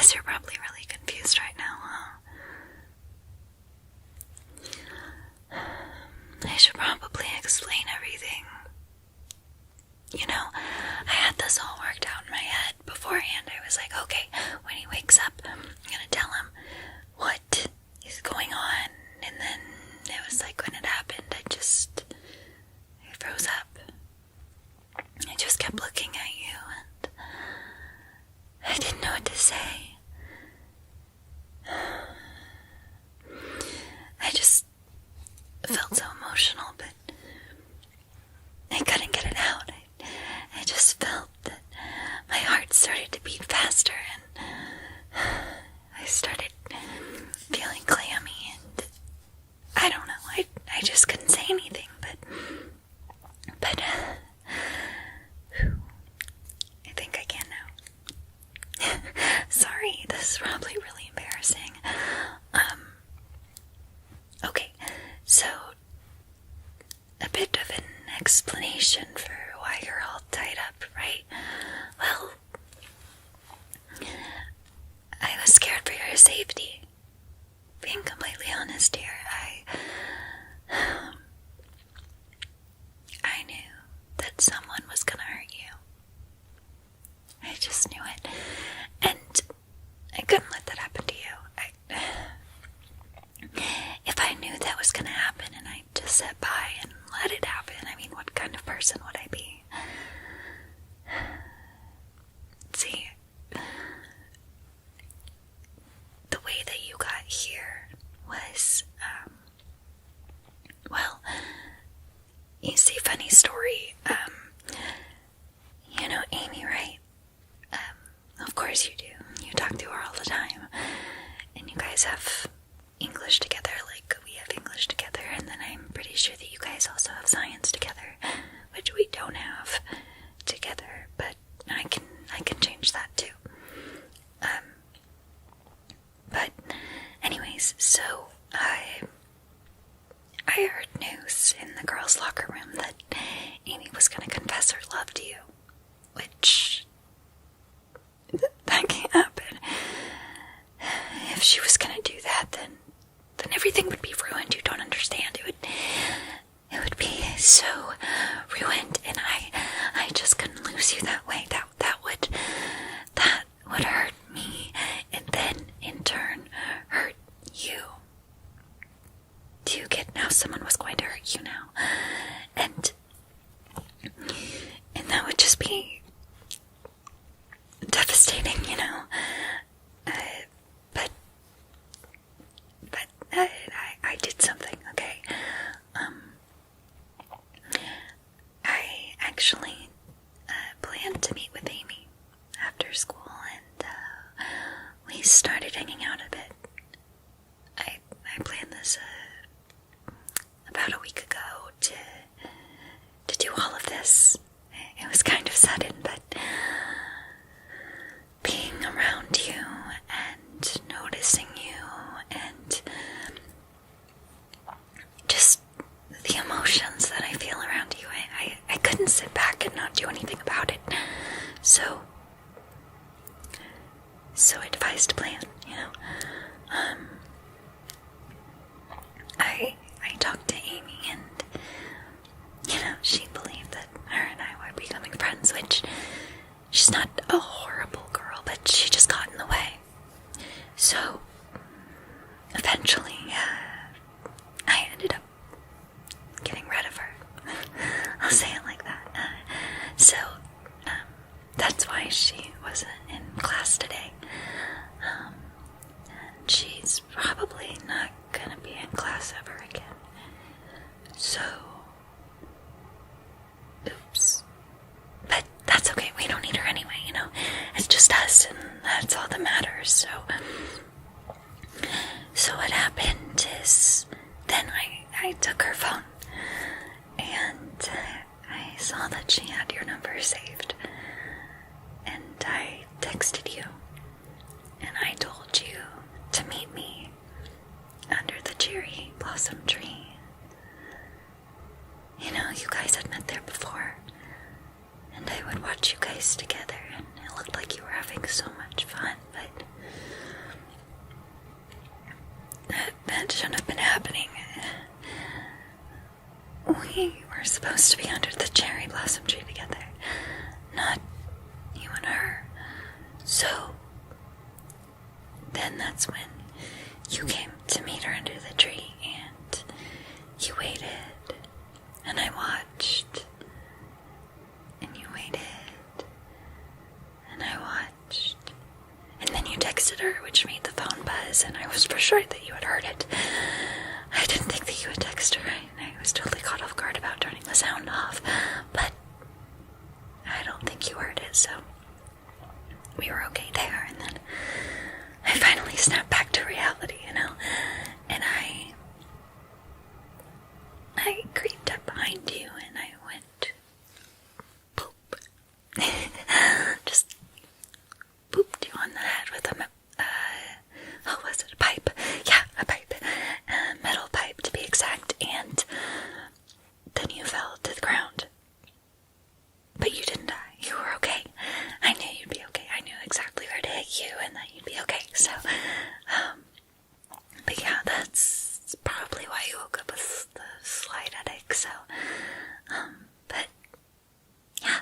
guess you're probably really confused right now, huh? I should probably explain everything. You know, I had this all worked out in my head beforehand. I was like, okay, when he wakes up, I'm gonna tell him what is going on. And then it was like when it happened, I froze up. I just kept looking at you and I didn't know what to say. I just felt so emotional, but I couldn't get it out. I just felt that my heart started to beat faster and I started feeling clammy and I don't know, I just couldn't say anything, but I think I can now. Sorry, this is probably really embarrassing. Okay, so a bit of an explanation for why you're all tied up, right? Well, I was scared for your safety. Being completely honest here, I knew that someone was gonna hurt you. I just knew it. And I couldn't let that happen to you. If I knew that was gonna happen and I just sat by and let it happen, I mean, what kind of person would I be? See, the way that you got here was, well, you see, funny story, you know Amy, right? Of course you do. You talk to her all the time, and you guys have English together like we have English together, and then I'm pretty sure that you guys also have science together, which we don't have together, but I can change that too. But anyways, so I heard news in the girls' locker room that Amy was gonna confess her love to you, which that can't happen. If she was gonna do that, then everything would be ruined. You don't understand. It would be so ruined, and I just couldn't lose you that way. That would hurt me, and then in turn hurt you. Do you get how someone was going to hurt you now? And that would just be devastating, you know. But I did something, okay? I actually planned to meet with Amy after school, and we started hanging out a bit. I planned this about a week ago to do all of this. It was kind of sudden, but being around you and noticing you and just the emotions that I feel around you, I couldn't sit back and not do anything about it. So I devised a plan, you know. I talked to Amy, and you know, she believed that her and I were becoming friends, which she's not a horrible girl, but she just got in the way. So eventually, I ended up getting rid of her. I'll say it like that. That's why she wasn't in class today. And she's probably not gonna be in class ever again. So, oops. But that's okay, we don't need her anyway, you know. It's just us, and that's all that matters. So what happened is, then I took her phone, and I saw that she had your number saved, and I texted you, and I told you to meet me under the cherry blossom tree. You know, you guys had met there before, and I would watch you guys together, and it looked like you were having so much fun, but supposed to be under the cherry blossom tree together, not you and her. So then that's when you came to meet her under the tree, and you waited, and I watched, and you waited, and I watched, and then you texted her, which made the phone buzz, and I was for sure that you had heard it. I didn't think that you had texted her, and I was totally caught off guard about turning the sound off, but I don't think you heard it, so we were okay there. And then I finally snapped back to reality, and I creeped up behind you, and I went poop. Just pooped you on the head with a pipe? Yeah, a pipe. A metal pipe, to be exact, and then you fell to the ground. But you didn't die. You were okay. I knew you'd be okay. I knew exactly where to hit you and that you'd be okay. So, but yeah, that's probably why you woke up with the slight headache. So, but yeah.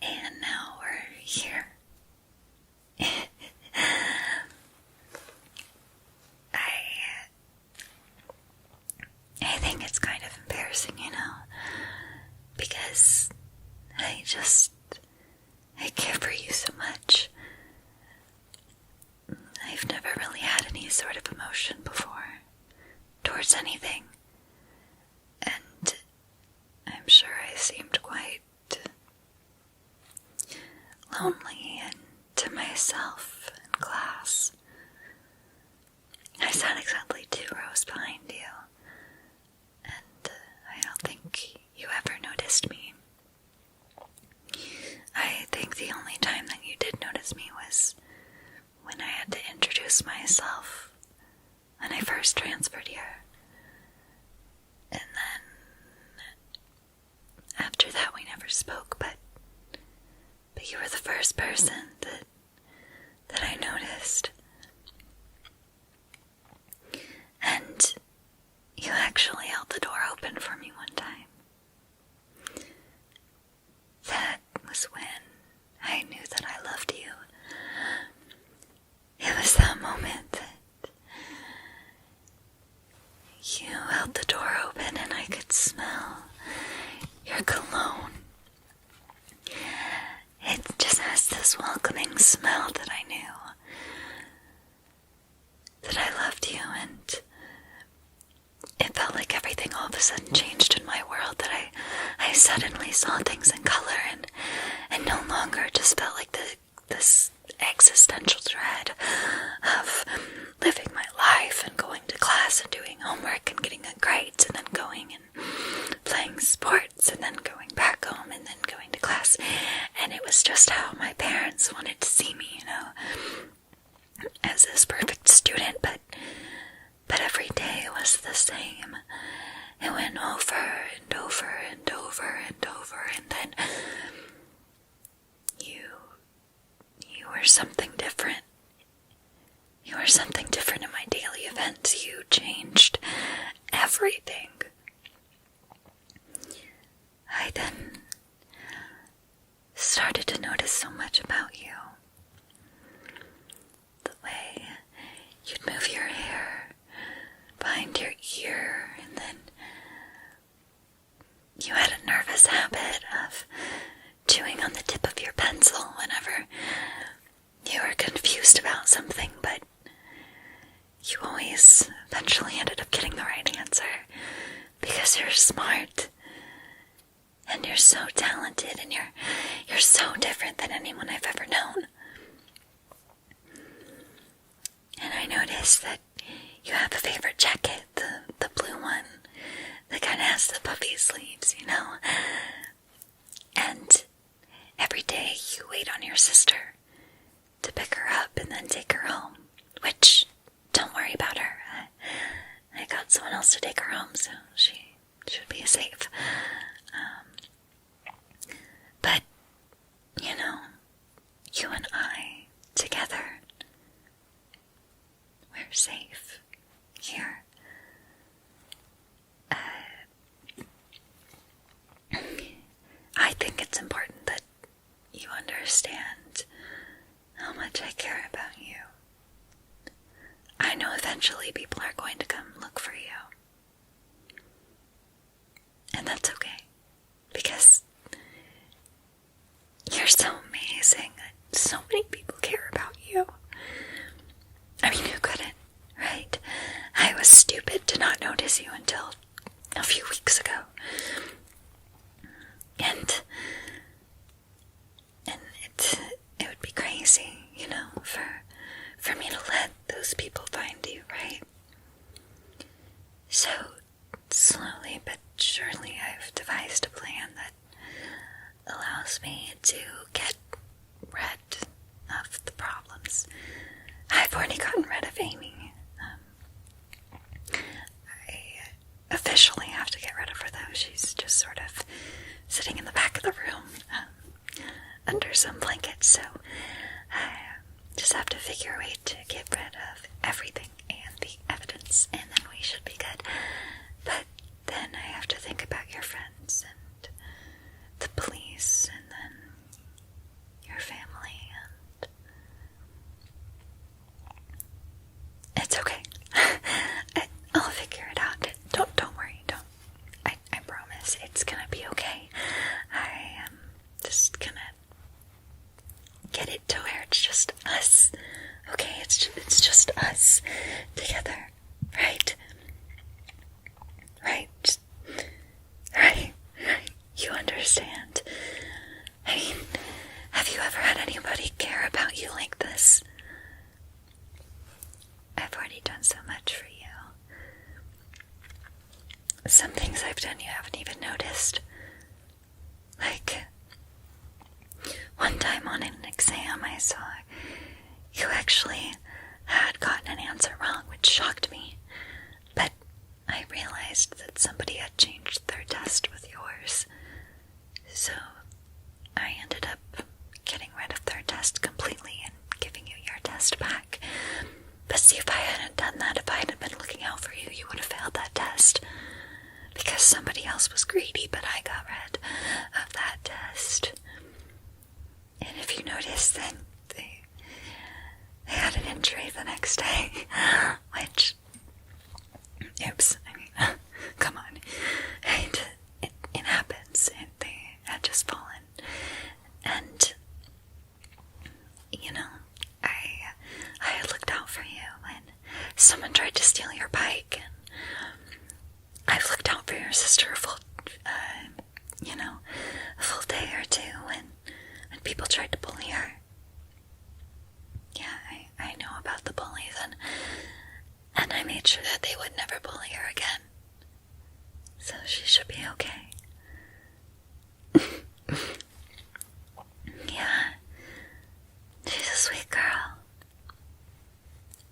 And now we're here. I think it's kind of embarrassing, because I care for you so much. I've never really had any sort of emotion before towards anything, and I'm sure I seemed quite lonely and to myself in class. I sat exactly 2 rows behind you, and I don't think you ever noticed me. I think the only time that you did notice me was when I had to introduce myself when I first transferred here. And then after that we never spoke, but you were the first person that I noticed. And you actually held the door open for me one time. That was when I knew that I loved you. It was that moment that you held the door open and I could smell your cologne. It just has this welcoming smell that I knew that I loved you, and it felt like everything all of a sudden changed in my world, that I suddenly saw things in color and no longer just felt like this existential dread of living my life and going to class and doing homework and getting good grades and then going and playing sports and then going back home and then going to class. And it was just how my parents wanted to see me, as this perfect student, but every day was the same. It went over and over and over and over, and then you were something different. You were something different in my daily events. You changed everything. I then started to notice so much about you. The way you'd move your hair behind your ear, and then you had a nervous habit of chewing on the tip of your pencil whenever you were confused about something, but you always eventually ended up getting the right answer because you're smart and you're so talented and you're so different than anyone I've ever known. And I noticed that you have a favorite jacket, the blue one, that kind of has the puffy sleeves, And every day you wait on your sister to pick her up and then take her home, which, don't worry about her. I got someone else to take her home, so she should be safe. But, you and I, together, we're safe here. understand how much I care about you. I know eventually people are going to come look for you. And that's okay, because you're so amazing. So many people care about you. I mean, who couldn't, right? I was stupid to not notice you until a few weeks ago. And it would be crazy, you know, for me to let those people find you, right? So, slowly but surely I've devised a plan that allows me to get rid of the problems. I've already gotten rid of Amy. I officially have to get rid of her, though. She's just sort of sitting in the back of the room under some blankets, so I just have to figure a way to get rid of everything and the evidence, and then we should be good. But then I have to think about your friends and the police, and then your family, and it's okay. I'll figure it out. Don't worry. I promise it's gonna be okay. I am just gonna get it to where it's just us. Okay, it's just us together, right? Right. Right. You understand. I mean, have you ever had anybody care about you like this? I've already done so much for you. Some things I've done you haven't even noticed. Like, one time on an exam I saw you actually had gotten an answer wrong, which shocked me. But I realized that somebody had changed their test with yours. So I ended up getting rid of their test completely and giving you your test back. But see, if I hadn't done that, if I hadn't been looking out for you, you would have failed that test. Because somebody else was greedy, but I got rid of that test. And if you notice, then they had an injury the next day, which, oops, I mean, come on, it happens, and they had just fallen, and, you know, I had looked out for you when someone tried to steal your bike, and I've looked out for your sister a full day or two when people tried to bully her. Yeah, I know about the bullies, and I made sure that they would never bully her again. So she should be okay. Yeah, she's a sweet girl.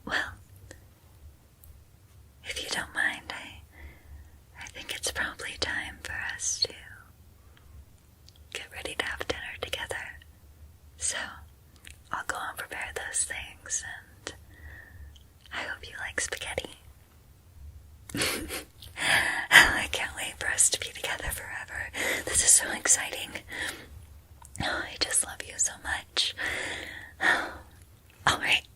Well, if you don't mind, I think it's probably time for us to get ready to have dinner together. So, I'll go and prepare those things, and I hope you like spaghetti. I can't wait for us to be together forever. This is so exciting. Oh, I just love you so much. Alright,